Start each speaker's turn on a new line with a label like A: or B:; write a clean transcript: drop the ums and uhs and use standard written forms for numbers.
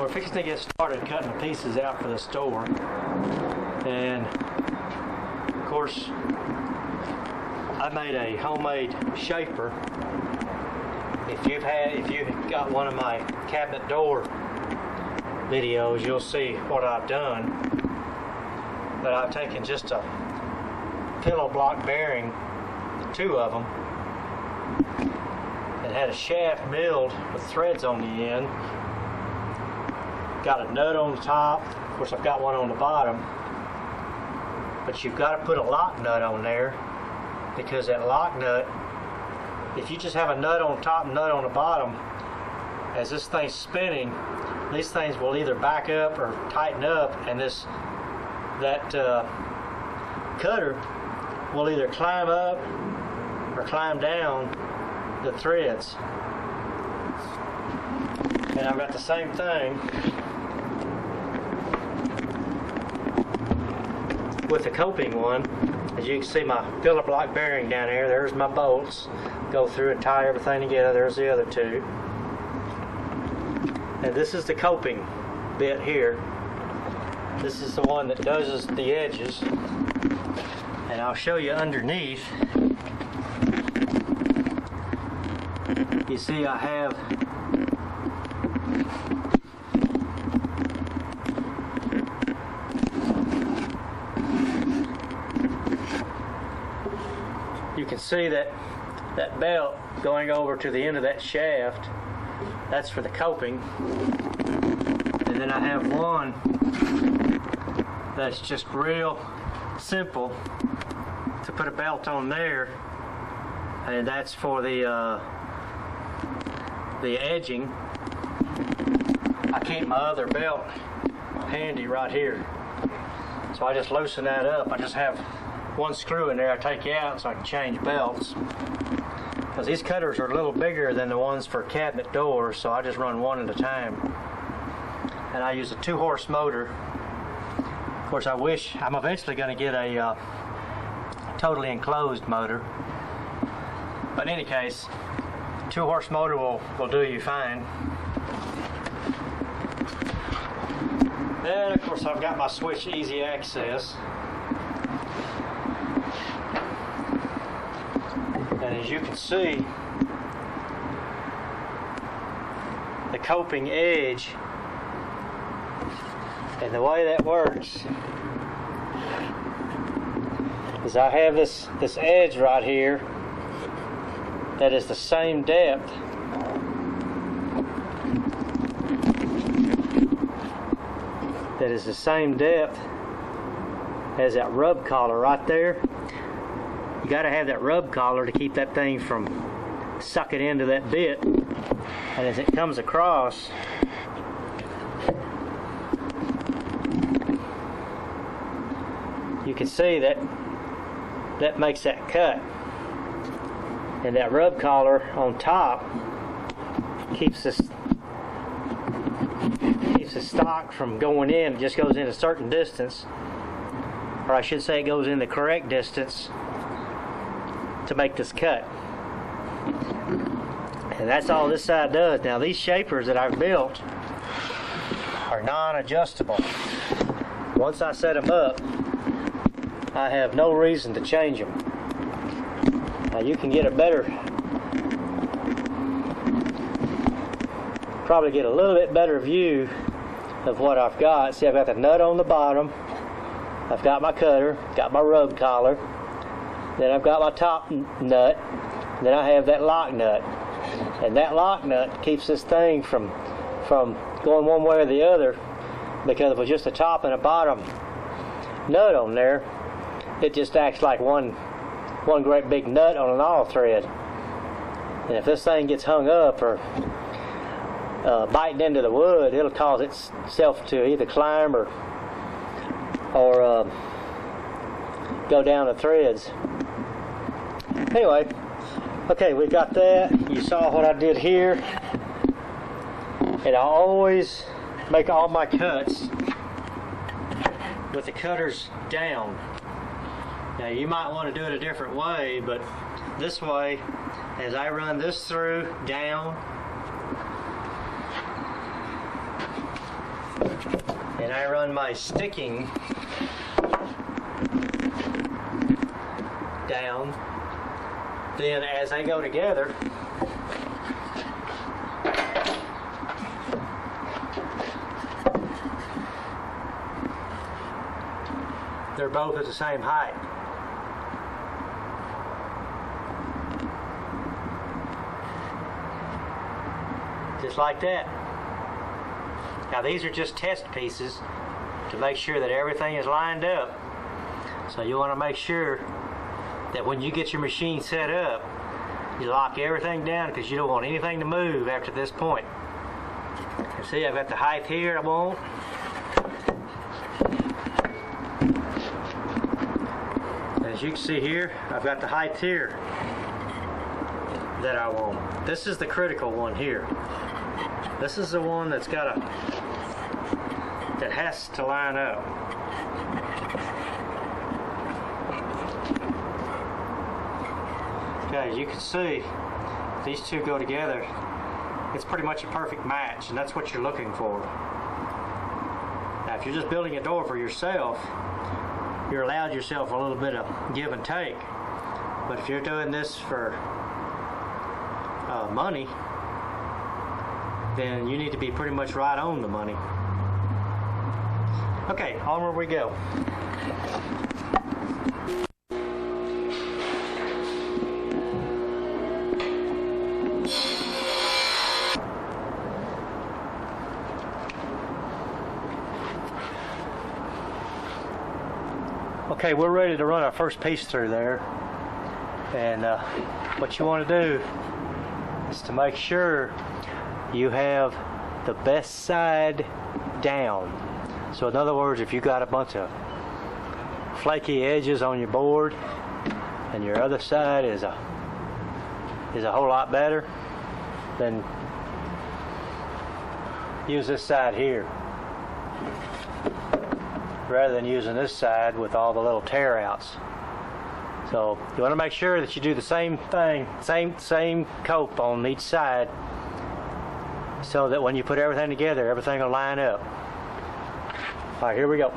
A: we're fixing to get started cutting the pieces out for the store. And of course, I made a homemade shaper. If you've got one of my cabinet door videos, you'll see what I've done. But I've taken just a pillow block bearing, 2 of them, and had a shaft milled with threads on the end. Got a nut on the top. Of course, I've got one on the bottom. But you've got to put a lock nut on there, because that lock nut, if you just have a nut on top and nut on the bottom, as this thing's spinning, these things will either back up or tighten up, and that cutter will either climb up or climb down the threads. And I've got the same thing with the coping one. As you can see, my pillar block bearing down here, there's my bolts. Go through and tie everything together. There's the other 2. And this is the coping bit here. This is the one that does the edges. And I'll show you underneath. You see I have you can see that belt going over to the end of that shaft. That's for the coping. And then I have one that's just real simple to put a belt on there, and that's for the edging. I keep my other belt handy right here, so I just loosen that up. I just have one screw in there I take out so I can change belts, because these cutters are a little bigger than the ones for cabinet doors, so I just run one at a time. And I use a 2-horse motor. Of course, I'm eventually going to get a totally enclosed motor, but in any case, 2-horse motor will do you fine. And of course, I've got my switch easy access. And as you can see, the coping edge, and the way that works is I have this edge right here that is the same depth as that rub collar right there. You got to have that rub collar to keep that thing from sucking into that bit. And as it comes across, you can see that makes that cut. And that rub collar on top keeps the stock from going in. It just goes in a certain distance, or I should say it goes in the correct distance to make this cut. And that's all this side does. Now, these shapers that I've built are non-adjustable. Once I set them up, I have no reason to change them. Now, you can get probably get a little bit better view of what I've got. See, I've got the nut on the bottom, I've got my cutter, got my rub collar, then I've got my top nut, then I have that lock nut. And that lock nut keeps this thing from going one way or the other, because if it was just a top and a bottom nut on there, it just acts like one great big nut on an awl thread. And if this thing gets hung up or biting into the wood, it'll cause itself to either climb or go down the threads. Anyway, okay, we got that. You saw what I did here. And I always make all my cuts with the cutters down. Now, you might want to do it a different way, but this way, as I run this through down, and I run my sticking down, then as they go together, they're both at the same height. Just like that. Now these are just test pieces to make sure that everything is lined up. So you want to make sure that when you get your machine set up, you lock everything down, because you don't want anything to move after this point. You see, I've got the height here I want. As you can see here, I've got the height here that I want. This is the critical one here. This is the one that has to line up. Okay, as you can see, these two go together. It's pretty much a perfect match, and that's what you're looking for. Now, if you're just building a door for yourself, you're allowed yourself a little bit of give and take. But if you're doing this for money, then you need to be pretty much right on the money. Okay, onward we go. Okay, we're ready to run our first piece through there, and what you want to do is to make sure you have the best side down. So in other words, if you got a bunch of flaky edges on your board and your other side is a whole lot better, then use this side here rather than using this side with all the little tear outs. So you want to make sure that you do the same thing, same coat on each side, so that when you put everything together, everything will line up. All right, here we go.